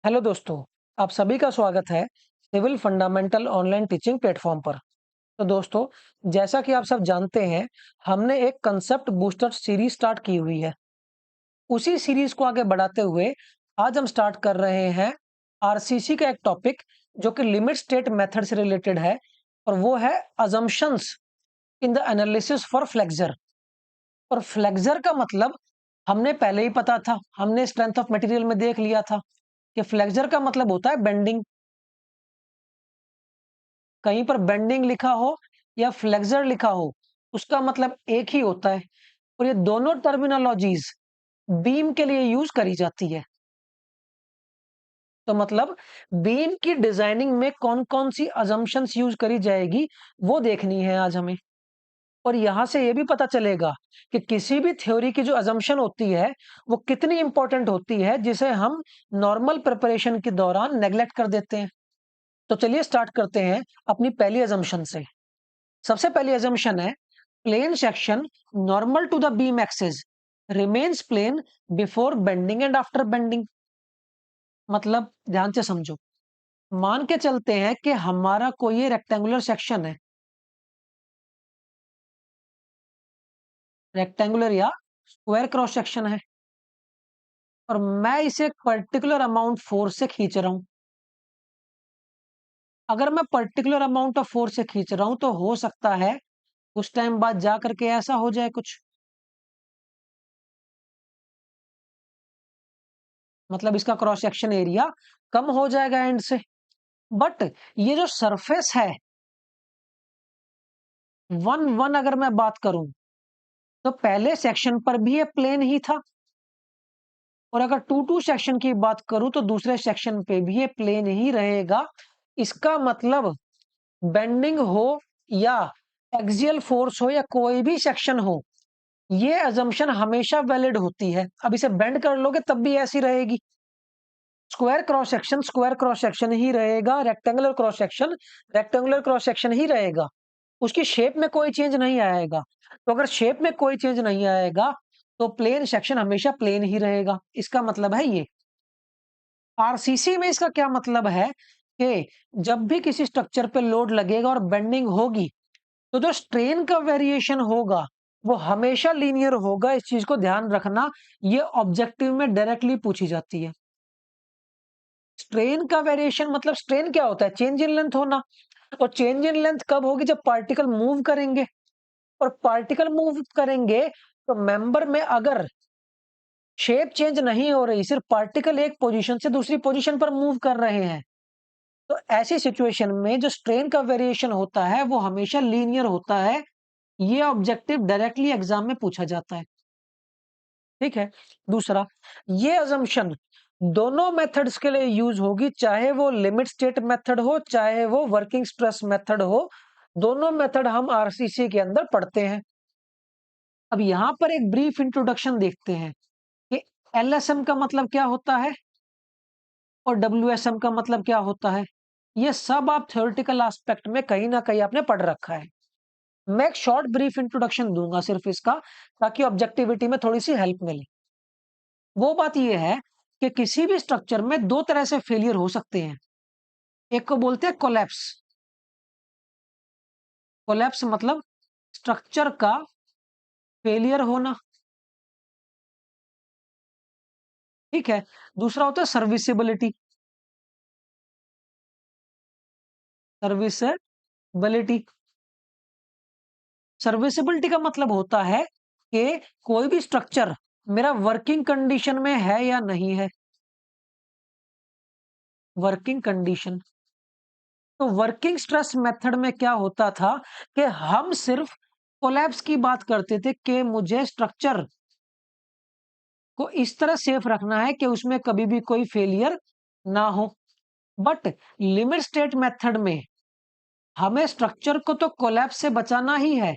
Hello दोस्तों, आप सभी का स्वागत है civil fundamental online teaching platform पर। तो दोस्तों, जैसा कि आप सब जानते हैं, हमने एक कंसेप्ट बूस्टर सीरीज स्टार्ट की हुई है। उसी सीरीज को आगे बढ़ाते हुए आज हम स्टार्ट कर रहे हैं आरसीसी का एक टॉपिक जो कि लिमिट स्टेट मेथड से रिलेटेड है और वो है assumptions in the analysis for flexor. और फ्लेक्सर का मतलब हमने पहले ही पता था, हमने स्ट्रेंथ ऑफ मटेरियल में देख लिया था कि फ्लेक्सर का मतलब होता है बेंडिंग। कहीं पर बेंडिंग लिखा हो या फ्लेक्सर लिखा हो, उसका मतलब एक ही होता है। और ये दोनों टर्मिनोलॉजीज बीम के लिए यूज करी जाती है। तो मतलब बीम की डिजाइनिंग में कौन कौन सी अजम्पशंस यूज करी जाएगी, वो देखनी है आज हमें। और यहां से ये भी पता चलेगा कि किसी भी थ्योरी की जो अजम्पशन होती है वो कितनी इंपॉर्टेंट होती है, जिसे हम नॉर्मल प्रिपरेशन के दौरान नेग्लेक्ट कर देते हैं। तो चलिए स्टार्ट करते हैं अपनी पहली अजम्पशन से। सबसे पहली assumption है plane section normal to the beam axis remains plane before bending and after bending. मतलब ध्यान से समझो, मान के चलते हैं कि हमारा कोई ये रेक्टेंगुलर सेक्शन है, रेक्टेंगुलर या स्क्वायर क्रॉस सेक्शन है, और मैं इसे एक पर्टिकुलर अमाउंट फोर्स से खींच रहा हूं। अगर मैं पर्टिकुलर अमाउंट ऑफ फोर्स से खींच रहा हूं तो हो सकता है कुछ टाइम बाद जा करके ऐसा हो जाए कुछ, मतलब इसका क्रॉस सेक्शन एरिया कम हो जाएगा एंड से। बट ये जो सरफेस है, वन वन अगर मैं बात करूं तो पहले सेक्शन पर भी ये प्लेन ही था, और अगर टू टू सेक्शन की बात करूं तो दूसरे सेक्शन पे भी ये प्लेन ही रहेगा। इसका मतलब बेंडिंग हो या एक्सियल फोर्स हो या कोई भी सेक्शन हो, ये अजम्पशन हमेशा वैलिड होती है। अब इसे बेंड कर लोगे तब भी ऐसी रहेगी। स्क्वायर क्रॉस सेक्शन ही रहेगा, rectangular cross section rectangular cross section ही रहेगा। उसकी शेप में कोई चेंज नहीं आएगा। तो अगर शेप में कोई चेंज नहीं आएगा तो प्लेन सेक्शन हमेशा प्लेन ही रहेगा। इसका मतलब है ये। आरसीसी में इसका क्या मतलब है कि जब भी किसी स्ट्रक्चर पे लोड लगेगा और बेंडिंग होगी तो जो स्ट्रेन का वेरिएशन होगा वो हमेशा लीनियर होगा। इस चीज को ध्यान रखना, ये ऑब्जेक्टिव में डायरेक्टली पूछी जाती है। स्ट्रेन का वेरिएशन मतलब स्ट्रेन क्या होता है? चेंज इन लेंथ होना। और चेंज इन लेंथ कब होगी? जब पार्टिकल मूव करेंगे। और पार्टिकल मूव करेंगे तो मेंबर में अगर शेप चेंज नहीं हो रही, सिर्फ पार्टिकल एक पोजीशन से दूसरी पोजीशन पर मूव कर रहे हैं, तो ऐसी सिचुएशन में जो स्ट्रेन का वेरिएशन होता है वो हमेशा लीनियर होता है। ये ऑब्जेक्टिव डायरेक्टली एग्जाम में पूछा जाता है। ठीक है। दूसरा, ये अजम्पशन दोनों मेथड्स के लिए यूज होगी, चाहे वो लिमिट स्टेट मेथड हो चाहे वो वर्किंग स्ट्रेस मेथड हो। दोनों मेथड हम आरसीसी के अंदर पढ़ते हैं। अब यहां पर एक ब्रीफ इंट्रोडक्शन देखते हैं कि एलएसएम का मतलब क्या होता है और डब्ल्यूएसएम का मतलब क्या होता है। ये सब आप थ्योरेटिकल एस्पेक्ट में कहीं ना कहीं आपने पढ़ रखा है। मैं एक शॉर्ट ब्रीफ इंट्रोडक्शन दूंगा सिर्फ इसका, ताकि ऑब्जेक्टिविटी में थोड़ी सी हेल्प मिले। वो बात ये है कि किसी भी स्ट्रक्चर में दो तरह से फेलियर हो सकते हैं। एक को बोलते हैं कोलैप्स। कोलैप्स मतलब स्ट्रक्चर का फेलियर होना। ठीक है। दूसरा होता है सर्विसिबिलिटी। सर्विसिबिलिटी सर्विसिबिलिटी का मतलब होता है कि कोई भी स्ट्रक्चर मेरा वर्किंग कंडीशन में है या नहीं है। Working condition. तो वर्किंग स्ट्रेस मेथड में क्या होता था कि हम सिर्फ कोलैप्स की बात करते थे कि मुझे स्ट्रक्चर को इस तरह सेफ रखना है कि उसमें कभी भी कोई फेलियर ना हो। बट लिमिट स्टेट मेथड में हमें स्ट्रक्चर को तो कोलैप्स से बचाना ही है,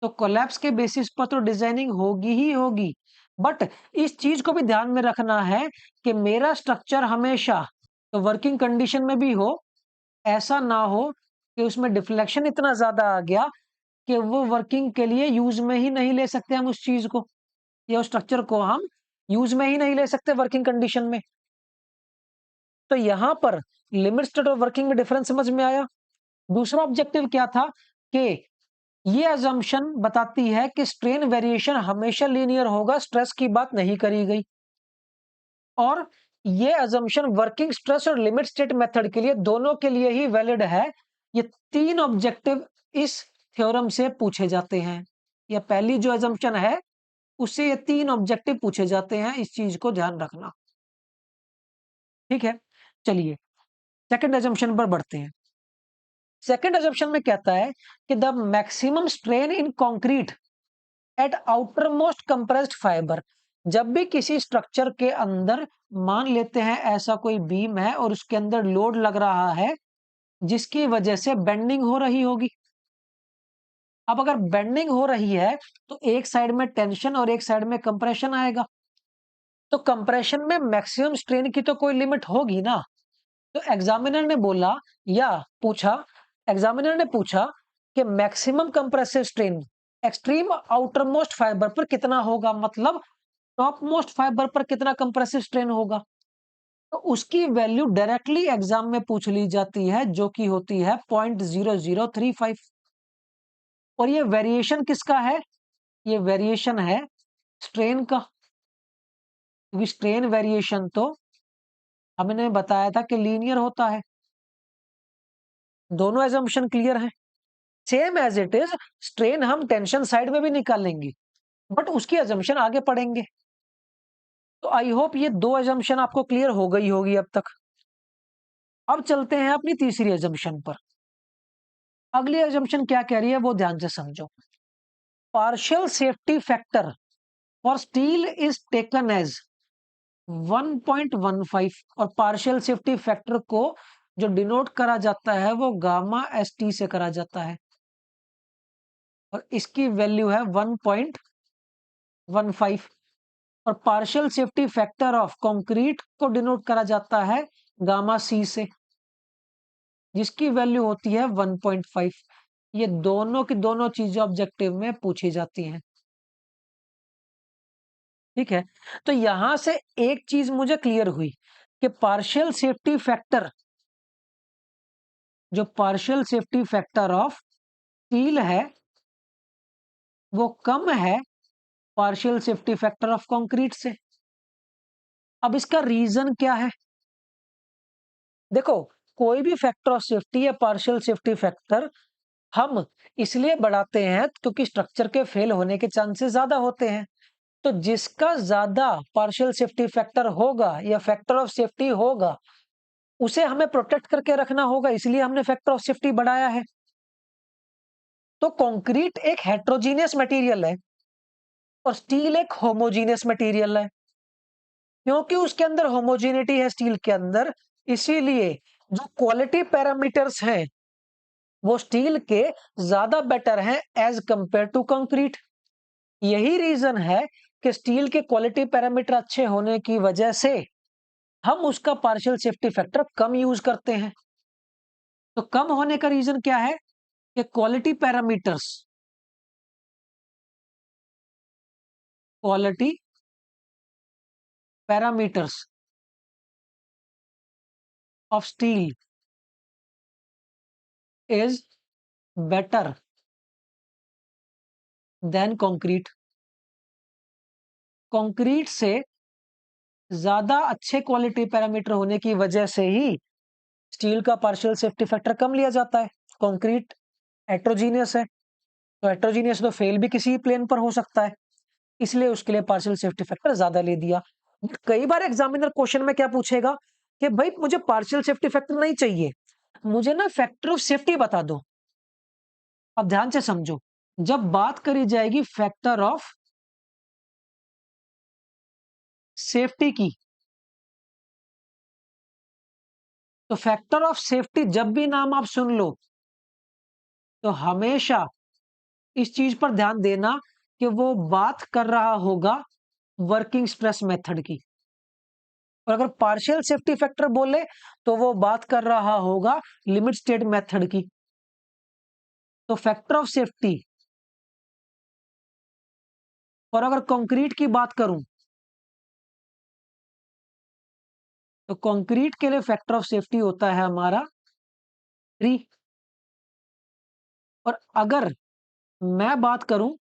तो कोलैप्स के बेसिस पर तो डिजाइनिंग होगी ही होगी। बट इस चीज को भी ध्यान में रखना है कि मेरा स्ट्रक्चर हमेशा तो वर्किंग कंडीशन में भी हो, ऐसा ना हो कि उसमें डिफ्लेक्शन इतना ज्यादा आ गया कि वो वर्किंग के लिए यूज में ही नहीं ले सकते हम उस चीज को, या उस स्ट्रक्चर को हम यूज में ही नहीं ले सकते वर्किंग कंडीशन में। तो यहां पर लिमिट स्टेट और वर्किंग में डिफरेंस समझ में आया। दूसरा ऑब्जेक्टिव क्या था कि ये अजम्पशन बताती है कि स्ट्रेन वेरिएशन हमेशा लीनियर होगा, स्ट्रेस की बात नहीं करी गई। और ये अजम्पशन वर्किंग स्ट्रेस और लिमिट स्टेट मेथड के लिए दोनों के लिए ही वैलिड है। ये तीन ऑब्जेक्टिव इस थ्योरम से पूछे जाते हैं। या पहली जो अजम्पशन है उससे ये तीन ऑब्जेक्टिव पूछे जाते हैं, इस चीज को ध्यान रखना। ठीक है, चलिए सेकंड अजम्पशन पर बढ़ते हैं। सेकंड अजम्पशन में कहता है कि the maximum strain in concrete eight outer most compressed fibre. जब भी किसी स्ट्रक्चर के अंदर मान लेते हैं ऐसा कोई बीम है और उसके अंदर लोड लग रहा है जिसकी वजह से बेंडिंग हो रही होगी। अब अगर बेंडिंग हो रही है तो एक साइड में टेंशन और एक साइड में कंप्रेशन आएगा। तो कंप्रेशन में मैक्सिमम स्ट्रेन की तो कोई लिमिट होगी ना। तो एग्जामिनर ने बोला या पूछा, एग्जामिनर ने पूछा कि maximum compressive strain extreme outer most fibre पर कितना होगा, मतलब टॉप मोस्ट फाइबर पर कितना कंप्रेसिव स्ट्रेन होगा। तो उसकी वैल्यू डायरेक्टली एग्जाम में पूछ ली जाती है जो कि होती है 0.0035। और ये वेरिएशन किसका है, ये वेरिएशन है स्ट्रेन का। क्योंकि स्ट्रेन वेरिएशन तो हमने बताया था कि लीनियर होता है। दोनों एजम्पशन क्लियर है। Same as it is strain हम टेंशन साइड में भी निकालेंगे, बट उसकी अजम्पशन आगे पढ़ेंगे। तो आई होप ये दो अजम्पशन आपको क्लियर हो गई होगी अब तक। अब चलते हैं अपनी तीसरी अजम्पशन पर। अगली अजम्पशन क्या कह रही है वो ध्यान से समझो। Partial safety factor for steel is taken as 1.15 और पार्शियल सेफ्टी फैक्टर को जो डिनोट करा जाता है वो गामा एस टी से करा जाता है और इसकी वैल्यू है 1.15। और partial safety factor of concrete को डिनोट करा जाता है गामा सी से जिसकी वैल्यू होती है 1.5। ये दोनों की दोनों चीजें ऑब्जेक्टिव में पूछी जाती हैं। ठीक है, तो यहां से एक चीज मुझे क्लियर हुई कि पार्शियल सेफ्टी फैक्टर, जो partial safety factor of steel है वो कम है partial safety factor of concrete से। अब इसका रीजन क्या है, देखो कोई भी फैक्टर ऑफ सेफ्टी या पार्शियल सेफ्टी फैक्टर हम इसलिए बढ़ाते हैं क्योंकि स्ट्रक्चर के फेल होने के चांसेस ज्यादा होते हैं। तो जिसका ज्यादा पार्शियल सेफ्टी फैक्टर होगा या फैक्टर ऑफ सेफ्टी होगा उसे हमें प्रोटेक्ट करके रखना होगा, इसलिए हमने फैक्टर ऑफ सेफ्टी बढ़ाया है। तो कंक्रीट एक हेट्रोजीनियस मटेरियल है और स्टील एक होमोजीनियस मटेरियल है। क्योंकि उसके अंदर होमोजेनिटी है स्टील के अंदर, इसीलिए जो क्वालिटी पैरामीटर्स हैं वो स्टील के ज्यादा बेटर हैं एज कंपेयर टू कंक्रीट। यही रीजन है कि स्टील के क्वालिटी पैरामीटर अच्छे होने की वजह से हम उसका पार्शियल सेफ्टी फैक्टर कम यूज करते हैं। तो कम होने का रीजन क्या है कि quality parameters of steel is better than concrete. Concrete से ज्यादा अच्छे क्वालिटी पैरामीटर होने की वजह से ही स्टील का पार्शियल सेफ्टी फैक्टर कम लिया जाता है। कंक्रीट हेट्रोजीनियस है, तो हेट्रोजीनियस तो फेल भी किसी प्लेन पर हो सकता है, इसलिए उसके लिए पार्शियल सेफ्टी फैक्टर ज्यादा ले दिया। कई बार एग्जामिनर क्वेश्चन में क्या पूछेगा कि भाई मुझे पार्शियल सेफ्टी फैक्टर नहीं चाहिए, मुझे ना फैक्टर ऑफ सेफ्टी बता दो। अब ध्यान से समझो, जब बात करी जाएगी फैक्टर ऑफ सेफ्टी की, तो फैक्टर ऑफ सेफ्टी जब भी नाम आप सुन लो तो हमेशा इस चीज पर ध्यान देना कि वो बात कर रहा होगा वर्किंग स्ट्रेस मेथड की। और अगर पार्शियल सेफ्टी फैक्टर बोले तो वो बात कर रहा होगा लिमिट स्टेट मेथड की। तो फैक्टर ऑफ सेफ्टी, और अगर कंक्रीट की बात करूं तो कंक्रीट के लिए फैक्टर ऑफ सेफ्टी होता है हमारा 3। और अगर मैं बात करूं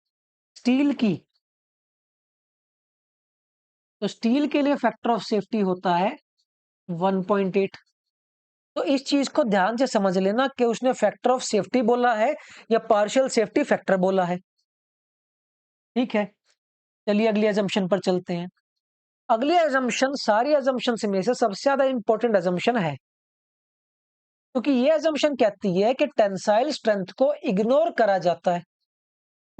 स्टील की, तो स्टील के लिए फैक्टर ऑफ सेफ्टी होता है 1.8। तो इस चीज को ध्यान से समझ लेना कि उसने फैक्टर ऑफ सेफ्टी बोला है या पार्शियल सेफ्टी फैक्टर बोला है। ठीक है, चलिए अगली एजम्पशन पर चलते हैं। अगली एजम्पशन सारी एजम्पशन में से सबसे ज्यादा इंपॉर्टेंट एजम्पशन है, क्योंकि ये एजम्पशन कहती है कि टेंसाइल स्ट्रेंथ को इग्नोर करा जाता है।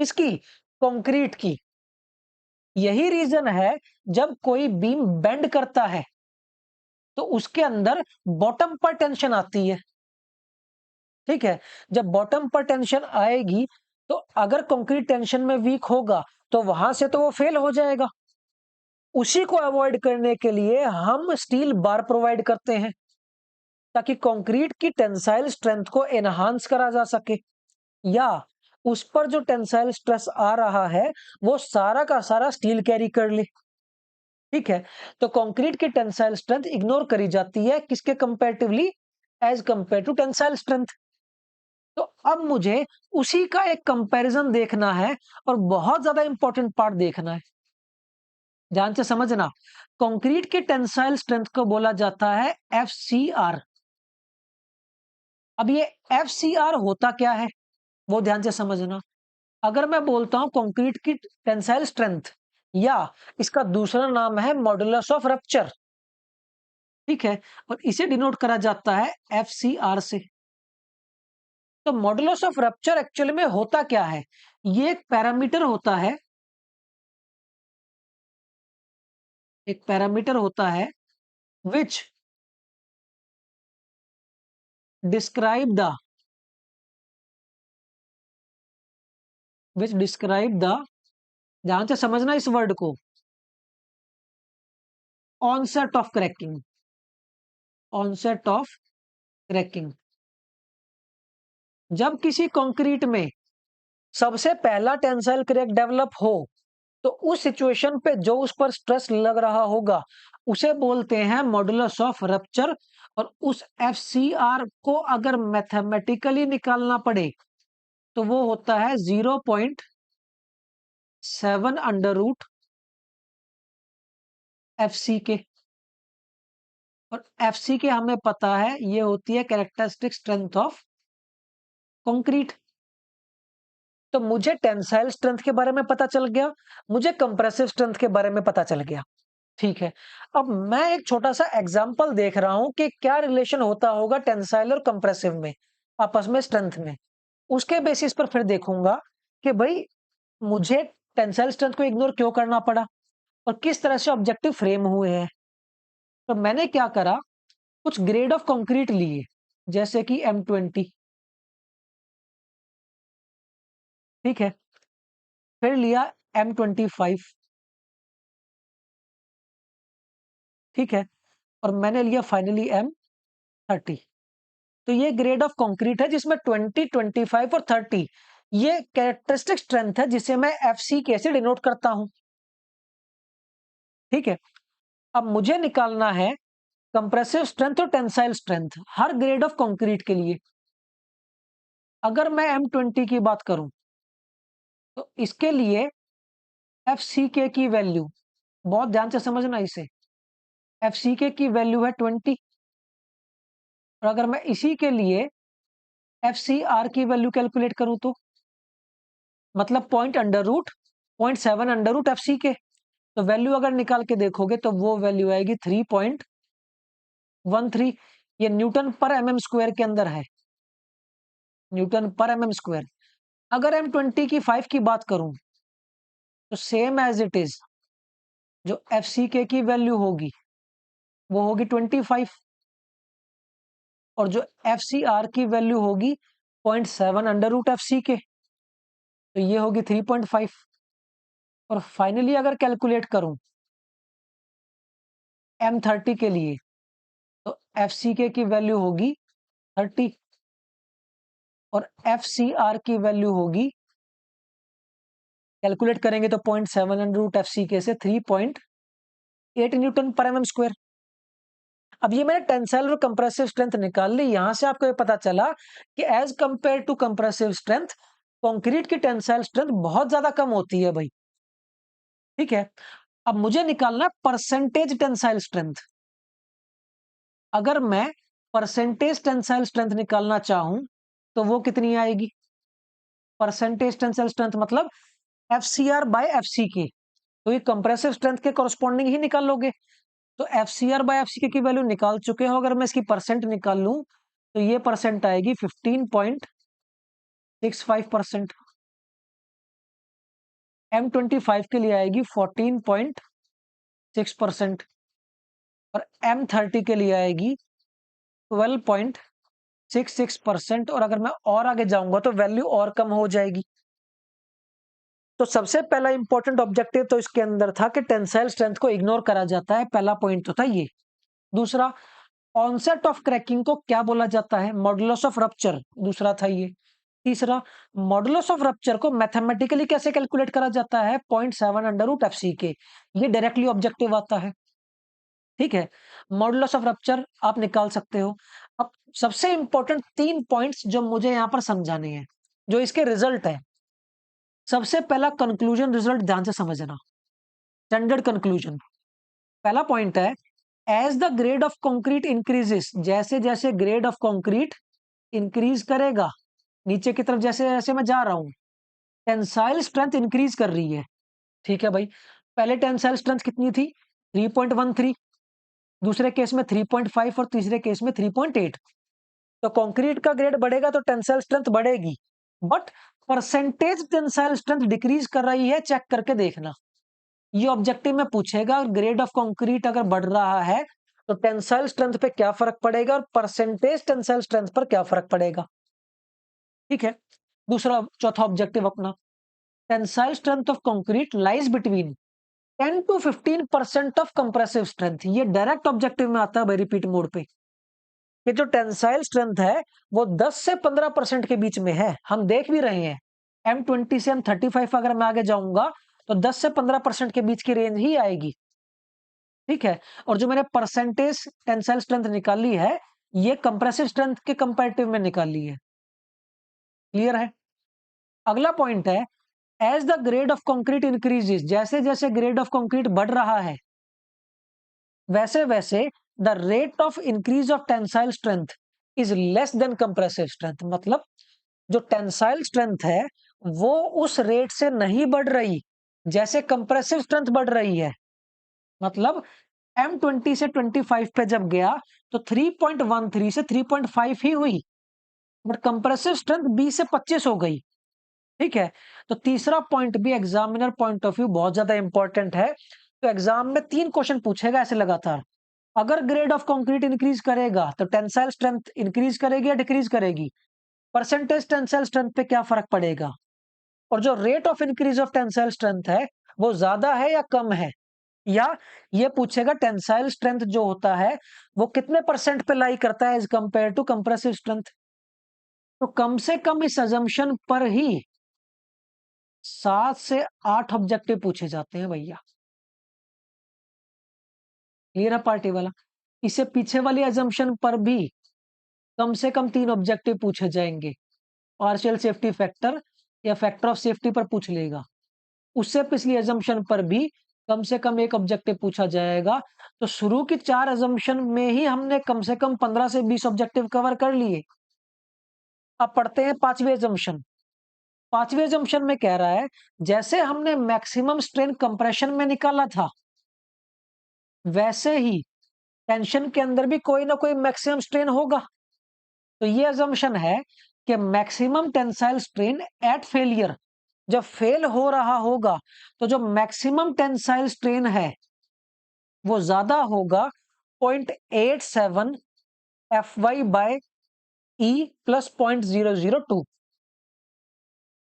इसकी कंक्रीट की। यही रीजन है जब कोई बीम बेंड करता है तो उसके अंदर बॉटम पर टेंशन आती है। ठीक है, जब बॉटम पर टेंशन आएगी तो अगर कंक्रीट टेंशन में वीक होगा तो वहां से तो वो फेल हो जाएगा। उसी को अवॉइड करने के लिए हम स्टील बार प्रोवाइड करते हैं ताकि कंक्रीट की टेंसाइल स्ट्रेंथ को एनहांस करा जा सके, या उस पर जो टेंसाइल स्ट्रेस आ रहा है वो सारा का सारा स्टील कैरी कर ले। ठीक है, तो कंक्रीट की टेंसाइल स्ट्रेंथ इग्नोर करी जाती है किसके comparatively, as compare to tensile strength. तो अब मुझे उसी का एक कंपैरिजन देखना है और बहुत ज्यादा इंपॉर्टेंट पार्ट देखना है, ध्यान से समझना। कंक्रीट की टेंसाइल स्ट्रेंथ को बोला जाता है एफसीआर। अब ये एफसीआर होता क्या है वो ध्यान से समझना। अगर मैं बोलता हूं कंक्रीट की टेंसाइल स्ट्रेंथ, या इसका दूसरा नाम है मॉडुलस ऑफ रप्चर। ठीक है, और इसे डिनोट करा जाता है एफसीआर से। तो मॉडुलस ऑफ रप्चर एक्चुअली में होता क्या है, ये एक पैरामीटर होता है, एक पैरामीटर होता है which describe the ध्यान से समझना इस वर्ड को, onset of cracking. Onset of cracking, जब किसी कंक्रीट में सबसे पहला टेंसाइल क्रैक डेवलप हो तो उस सिचुएशन पे जो उस पर स्ट्रेस लग रहा होगा उसे बोलते हैं मॉडुलस ऑफ रप्चर। और उस एफसीआर को अगर मैथमेटिकली निकालना पड़े तो वो होता है 0.7 अंडर रूट एफसी के। और एफसी के हमें पता है ये होती है कैरेक्टरिस्टिक स्ट्रेंथ ऑफ कंक्रीट। तो मुझे टेंसाइल स्ट्रेंथ के बारे में पता चल गया, मुझे कंप्रेसिव स्ट्रेंथ के बारे में पता चल गया। ठीक है, अब मैं एक छोटा सा एग्जांपल देख रहा हूं कि क्या रिलेशन होता होगा टेंसाइल और कंप्रेसिव में, आपस में स्ट्रेंथ में। उसके बेसिस पर फिर देखूंगा कि भाई मुझे टेंसाइल स्ट्रेंथ को इग्नोर क्यों करना पड़ा और किस तरह से ऑब्जेक्टिव फ्रेम हुए हैं। तो मैंने क्या करा, कुछ ग्रेड ऑफ कंक्रीट लिए, जैसे कि M20। ठीक है, फिर लिया M25। ठीक है, और मैंने लिया फाइनली M30। तो ये ग्रेड ऑफ कंक्रीट है जिसमें 20, 25 और 30 ये कैरेक्टरिस्टिक स्ट्रेंथ है जिसे मैं FC के से डिनोट करता हूं। ठीक है, अब मुझे निकालना है कंप्रेसिव स्ट्रेंथ और tensile strength her grade of concrete के लिए। अगर मैं M20 की बात करूं तो इसके लिए FCK की वैल्यू, बहुत ध्यान से समझना इसे, FCK की वैल्यू है 20। और अगर मैं इसी के लिए FCR की वैल्यू कैलकुलेट करूं तो मतलब .7 अंडर रूट FCK। तो वैल्यू अगर निकाल के देखोगे तो वो वैल्यू आएगी 3.13। ये न्यूटन पर mm² के अंदर है, न्यूटन पर mm²। अगर M20 की 5 की बात करूं तो सेम एज इट इज जो FCK की वैल्यू होगी वो होगी 25, और जो FCR की वैल्यू होगी 0.7 अंडर रूट FCK, तो ये होगी 3.5। और फाइनली अगर कैलकुलेट करूं M30 के लिए तो FCK की वैल्यू होगी 30 और FCR की वैल्यू होगी, कैलकुलेट करेंगे तो 0.7 अंडर रूट FCK से 3.8 न्यूटन पर mm²। अब ये मैंने टेंसाइल और कंप्रेसिव स्ट्रेंथ निकाल ली, यहां से आपको ये पता चला कि as compare to compressive strength concrete की टेंसाइल स्ट्रेंथ बहुत ज्यादा कम होती है भाई। ठीक है, अब मुझे निकालना परसेंटेज टेंसाइल स्ट्रेंथ। अगर मैं परसेंटेज टेंसाइल स्ट्रेंथ निकालना चाहूं तो वो कितनी आएगी? परसेंटेज टेंसाइल स्ट्रेंथ मतलब एफसीआर बाय एफसीके, तो ये कंप्रेसिव स्ट्रेंथ के कॉरस्पॉन्डिंग ही निकाल लोगे। तो एफसीआर बाय एफसीके की वैल्यू निकाल चुके हो, अगर मैं इसकी परसेंट निकाल लूं तो ये परसेंट आएगी 15.65%। M25 के लिए आएगी 14.6% और M30 के लिए आएगी 12.66%। और अगर मैं और आगे जाऊंगा तो वैल्यू और कम हो जाएगी। तो सबसे पहला इंपॉर्टेंट ऑब्जेक्टिव तो इसके अंदर था कि टेंसाइल स्ट्रेंथ को इग्नोर करा जाता है, पहला पॉइंट तो था ये। दूसरा, ऑनसेट ऑफ क्रैकिंग को क्या बोला जाता है? मॉडुलस ऑफ रप्चर, दूसरा था ये। तीसरा, मॉडुलस ऑफ रप्चर को मैथमेटिकली कैसे कैलकुलेट करा जाता है? 0.7 अंडर रूट एफ सी के, ये डायरेक्टली ऑब्जेक्टिव आता है। ठीक है, मॉडुलस ऑफ रप्चर आप निकाल सकते हो। अब सबसे इंपॉर्टेंट 3 पॉइंट्स जो मुझे यहां पर समझाने हैं, जो इसके रिजल्ट है। सबसे पहला कंक्लूजन रिजल्ट ध्यान से समझना, स्टैंडर्ड कंक्लूजन। पहला पॉइंट है, as the grade of concrete increases, जैसे जैसे ग्रेड ऑफ कंक्रीट इंक्रीज करेगा, नीचे की तरफ जैसे जैसे मैं जा रहा हूं, टेंसाइल स्ट्रेंथ इंक्रीज कर रही है। ठीक है भाई, पहले टेंसाइल स्ट्रेंथ कितनी थी? 3.13, दूसरे केस में 3.5 और तीसरे केस में 3.8। तो कंक्रीट का ग्रेड बढ़ेगा तो टेंसाइल स्ट्रेंथ बढ़ेगी, but percentage tensile strength decrease कर रही है, चेक करके देखना। ये ऑब्जेक्टिव में पूछेगा, ग्रेड ऑफ कंक्रीट अगर बढ़ रहा है तो टेंसाइल स्ट्रेंथ पे क्या फर्क पड़ेगा और परसेंटेज टेंसाइल स्ट्रेंथ पर क्या फर्क पड़ेगा। ठीक है, दूसरा चौथा ऑब्जेक्टिव अपना, tensile strength of concrete lies between 10 to 15% of compressive strength. ये डायरेक्ट ऑब्जेक्टिव में आता है भाई, रिपीट मोड पे। ये जो टेंसाइल स्ट्रेंथ है वो 10 से 15% के बीच में है, हम देख भी रहे हैं। M20 से M35 अगर मैं आगे जाऊंगा तो 10 से 15% के बीच की रेंज ही आएगी। ठीक है, और जो मैंने परसेंटेज टेंसाइल स्ट्रेंथ निकाली है, ये कंप्रेसिव स्ट्रेंथ के कंपैरेटिव में निकाली है। क्लियर है? अगला पॉइंट है, as the grade of concrete increases, जैसे जैसे ग्रेड ऑफ कंक्रीट बढ़ रहा है वैसे वैसे the rate of increase of tensile strength is less than compressive strength. मतलब जो टेंसाइल स्ट्रेंथ है वो उस रेट से नहीं बढ़ रही जैसे कंप्रेसिव स्ट्रेंथ बढ़ रही है। मतलब M20 से 25 पे जब गया तो 3.13 से 3.5 ही हुई, बट कंप्रेसिव स्ट्रेंथ 20 से 25 हो गई। ठीक है, तो तीसरा पॉइंट भी एग्जामिनर पॉइंट ऑफ व्यू बहुत ज्यादा इंपॉर्टेंट है। तो एग्जाम में 3 क्वेश्चन पूछेगा ऐसे लगातार। अगर ग्रेड ऑफ कंक्रीट इंक्रीज करेगा तो टेंसाइल स्ट्रेंथ इंक्रीज करेगी या डिक्रीज करेगी? परसेंटेज टेंसाइल स्ट्रेंथ पे क्या फर्क पड़ेगा? और जो rate of increase of tensile strength है वो ज्यादा है या कम है? या ये पूछेगा टेंसाइल स्ट्रेंथ जो होता है वो कितने परसेंट पे लाई करता है as compare to compressive strength. तो कम से कम इस अजम्पशन पर ही 7 से 8 ऑब्जेक्टिव पूछे जाते हैं भैया। क्लियर है पार्टी वाला? इससे पीछे वाली अजम्पशन पर भी कम से कम 3 ऑब्जेक्टिव पूछे जाएंगे। पार्शियल सेफ्टी फैक्टर या फैक्टर ऑफ सेफ्टी पर पूछ लेगा। उससे पिछली अजम्पशन पर भी कम से कम एक ऑब्जेक्टिव पूछा जाएगा। तो शुरू की 4 अजम्पशन में ही हमने कम से कम 15 से 20 ऑब्जेक्टिव कवर कर लिए। अब पढ़ते हैं पांचवी अजम्पशन। पांचवी अजम्पशन में कह रहा है, जैसे हमने मैक्सिमम स्ट्रेन कंप्रेशन में निकाला था वैसे ही टेंशन के अंदर भी कोई ना कोई मैक्सिमम स्ट्रेन होगा। तो ये अजम्पशन है कि maximum tensile strain at failure, जब फेल हो रहा होगा तो जो मैक्सिमम टेंसाइल स्ट्रेन है वो ज्यादा होगा 0.87 Fy बाय E प्लस 0.002।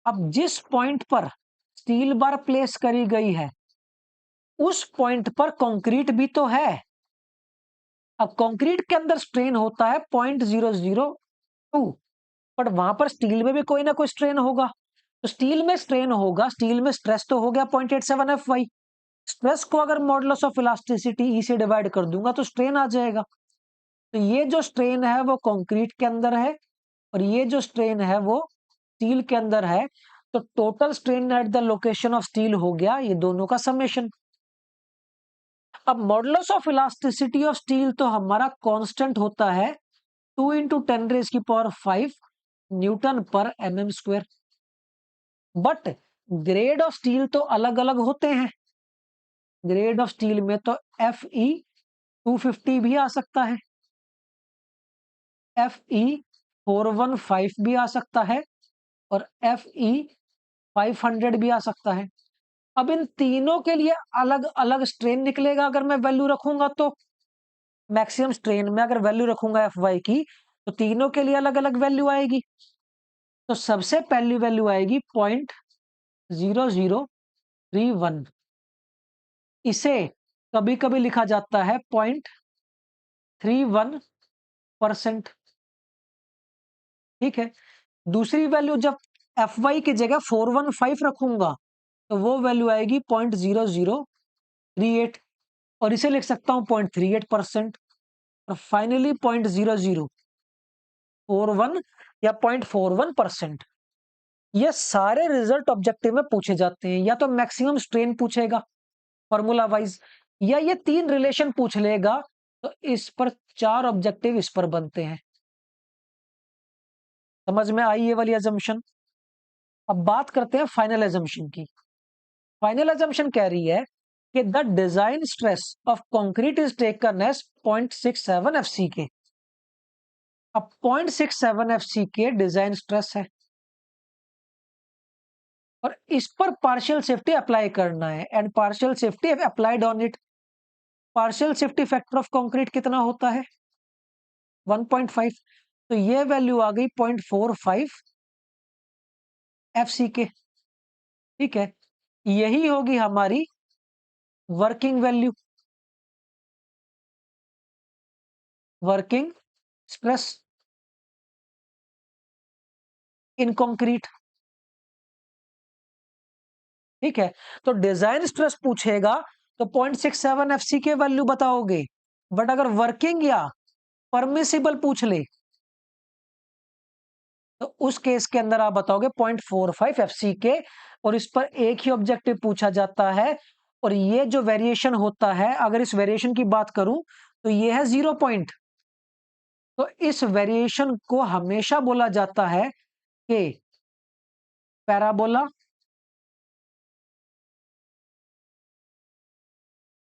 अब जिस पॉइंट पर स्टील बार प्लेस करी गई है उस पॉइंट पर कंक्रीट भी तो है। अब कंक्रीट के अंदर स्ट्रेन होता है 0.002, बट वहां पर स्टील में भी कोई ना कोई स्ट्रेन होगा। तो स्टील में स्ट्रेन होगा, स्टील में स्ट्रेस तो हो गया 0.87 Fy। स्ट्रेस को अगर मॉडुलस ऑफ इलास्टिसिटी ई से डिवाइड कर दूंगा तो स्ट्रेन आ जाएगा। तो ये जो स्ट्रेन है वो कंक्रीट के अंदर है और ये जो स्ट्रेन है वो स्टील के अंदर है। तो total strain at the location of steel हो गया ये दोनों का समेशन। अब modulus of elasticity of steel तो हमारा कांस्टेंट होता है 2 इंटू 10⁵ न्यूटन पर mm square. But grade of steel तो अलग अलग होते हैं। ग्रेड ऑफ स्टील में तो Fe 250 भी आ सकता है, Fe 415 भी आ सकता है और Fe 500 भी आ सकता है। अब इन तीनों के लिए अलग अलग स्ट्रेन निकलेगा अगर मैं वैल्यू रखूंगा तो। मैक्सिमम स्ट्रेन में अगर वैल्यू रखूंगा Fy की तो तीनों के लिए अलग अलग वैल्यू आएगी। तो सबसे पहली वैल्यू आएगी 0.0031। इसे कभी कभी लिखा जाता है 0.31%। ठीक है। दूसरी वैल्यू जब Fy की जगह 415 रखूंगा तो वो वैल्यू आएगी 0.0038 और इसे लिख सकता हूं 0.38%। और फाइनली 0.0041 या 0.41%। ये सारे रिजल्ट ऑब्जेक्टिव में पूछे जाते हैं। या तो मैक्सिमम स्ट्रेन पूछेगा फॉर्मूला वाइज, या ये तीन रिलेशन पूछ लेगा। तो इस पर 4 ऑब्जेक्टिव इस पर बनते हैं। समझ में आई ये वाली अजम्पशन। अब बात करते हैं फाइनल अजम्पशन की। फाइनल अजम्पशन कह रही है कि the design stress of concrete is taken as 0.67 FCK। अब 0.67 FCK डिजाइन स्ट्रेस है और इस पर पार्शियल सेफ्टी अप्लाई करना है and partial safety applied on it. Partial safety factor of concrete कितना होता है 1.5। तो ये वैल्यू आ गई 0.45 FCK। ठीक है। यही होगी हमारी working value, working stress in concrete. ठीक है। तो डिजाइन स्ट्रेस पूछेगा तो 0.67 FCK वैल्यू बताओगे। बट अगर वर्किंग या परमिसिबल पूछ ले तो उस केस के अंदर आप बताओगे 0.45 FCK। और इस पर एक ही ऑब्जेक्टिव पूछा जाता है। और ये जो वेरिएशन होता है, अगर इस वेरिएशन की बात करूं तो ये है 0 पॉइंट। तो इस वेरिएशन को हमेशा बोला जाता है कि पैराबोला,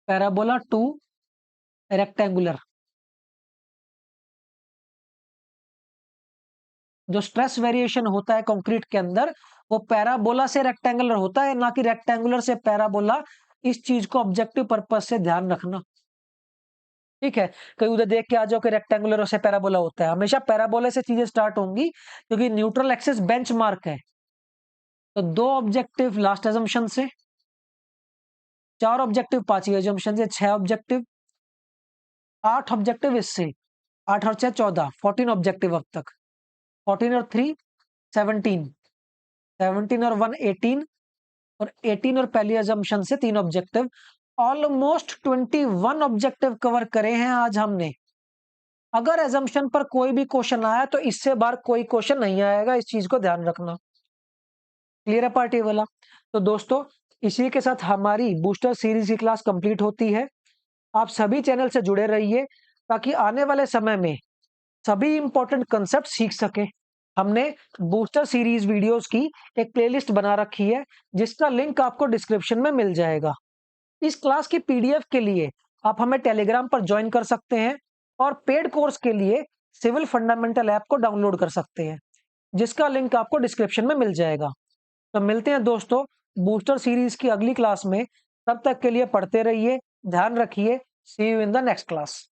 पैराबोला टू रेक्टेंगुलर। जो स्ट्रेस वेरिएशन होता है कंक्रीट के अंदर वो पैराबोला से रेक्टेंगुलर होता है, ना कि रेक्टेंगुलर से पैराबोला। इस चीज को ऑब्जेक्टिव पर्पस से ध्यान रखना। ठीक है। कहीं उधर देख के आ जाओ कि रेक्टेंगुलर से पैराबोला होता है, हमेशा पैराबोला से चीजें स्टार्ट होंगी क्योंकि न्यूट्रल एक्सिस बेंचमार्क है। तो 2 ऑब्जेक्टिव लास्ट अजम्पशन से, 4 ऑब्जेक्टिव पांचवी अजम्पशन से, 6 ऑब्जेक्टिव, 8 ऑब्जेक्टिव इससे, 8 और 6 14, 14 ऑब्जेक्टिव अब तक। 14 और 3 17, 17 और 1 18 और 18 और पहली अजम्पशन से 3 ऑब्जेक्टिव। ऑलमोस्ट 21 ऑब्जेक्टिव कवर करे हैं आज हमने। अगर एजम्पशन पर कोई भी क्वेश्चन आया तो इससे बाहर कोई क्वेश्चन नहीं आएगा, इस चीज को ध्यान रखना। क्लियर है पार्टी वाला। तो दोस्तों इसी के साथ हमारी बूस्टर सीरीज की क्लास कंप्लीट होती है। आप सभी चैनल से जुड़े रहिए ताकि आने वाले समय में सभी इंपॉर्टेंट कंसेप्ट सीख सके। हमने बूस्टर सीरीज वीडियोस की एक प्लेलिस्ट बना रखी है जिसका लिंक आपको डिस्क्रिप्शन में मिल जाएगा। इस क्लास की पीडीएफ के लिए आप हमें टेलीग्राम पर ज्वाइन कर सकते हैं और पेड कोर्स के लिए सिविल फंडामेंटल ऐप को डाउनलोड कर सकते हैं जिसका लिंक आपको डिस्क्रिप्शन में मिल जाएगा। तो मिलते हैं दोस्तों बूस्टर सीरीज की अगली क्लास में। तब तक के लिए पढ़ते रहिए, ध्यान रखिए। See you in the next class.